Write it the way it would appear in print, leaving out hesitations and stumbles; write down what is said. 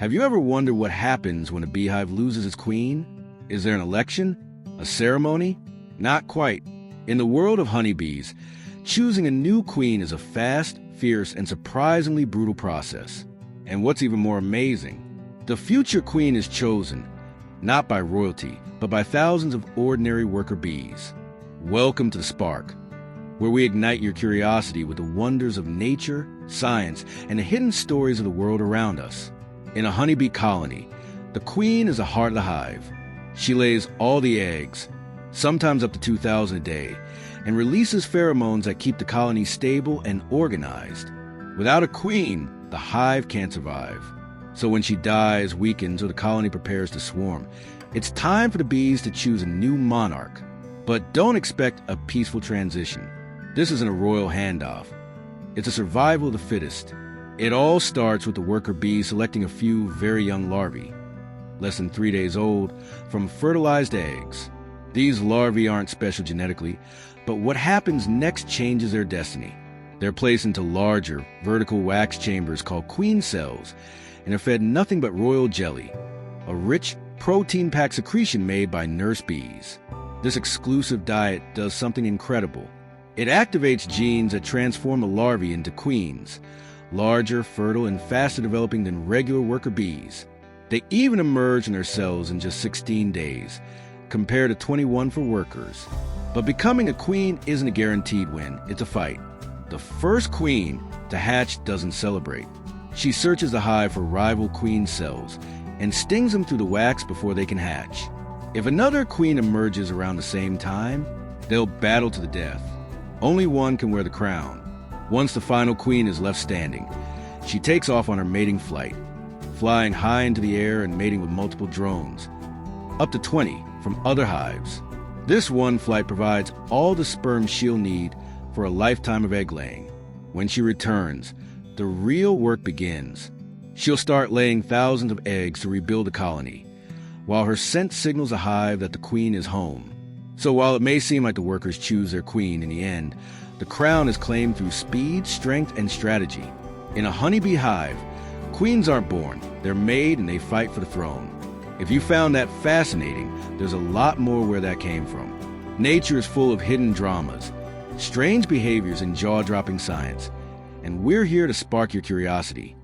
Have you ever wondered what happens when a beehive loses its queen? Is there an election? A ceremony? Not quite. In the world of honeybees, choosing a new queen is a fast, fierce, and surprisingly brutal process. And what's even more amazing, the future queen is chosen, not by royalty, but by thousands of ordinary worker bees. Welcome to the Spark, where we ignite your curiosity with the wonders of nature, science, and the hidden stories of the world around us. In a honeybee colony, the queen is the heart of the hive. She lays all the eggs, sometimes up to 2,000 a day, and releases pheromones that keep the colony stable and organized. Without a queen, the hive can't survive. So when she dies, weakens, or the colony prepares to swarm, it's time for the bees to choose a new monarch. But don't expect a peaceful transition. This isn't a royal handoff. It's a survival of the fittest. It all starts with the worker bee selecting a few very young larvae, less than 3 days old, from fertilized eggs. These larvae aren't special genetically, but what happens next changes their destiny. They're placed into larger, vertical wax chambers called queen cells, and are fed nothing but royal jelly, a rich, protein-packed secretion made by nurse bees. This exclusive diet does something incredible. It activates genes that transform the larvae into queens, larger, fertile, and faster developing than regular worker bees. They even emerge in their cells in just 16 days, compared to 21 for workers. But becoming a queen isn't a guaranteed win, it's a fight. The first queen to hatch doesn't celebrate. She searches the hive for rival queen cells and stings them through the wax before they can hatch. If another queen emerges around the same time, they'll battle to the death. Only one can wear the crown. Once the final queen is left standing, she takes off on her mating flight, flying high into the air and mating with multiple drones, up to 20 from other hives. This one flight provides all the sperm she'll need for a lifetime of egg laying. When she returns, the real work begins. She'll start laying thousands of eggs to rebuild the colony, while her scent signals the hive that the queen is home. So while it may seem like the workers choose their queen in the end, the crown is claimed through speed, strength, and strategy. In a honeybee hive, queens aren't born, they're made and they fight for the throne. If you found that fascinating, there's a lot more where that came from. Nature is full of hidden dramas, strange behaviors, and jaw-dropping science. And we're here to spark your curiosity.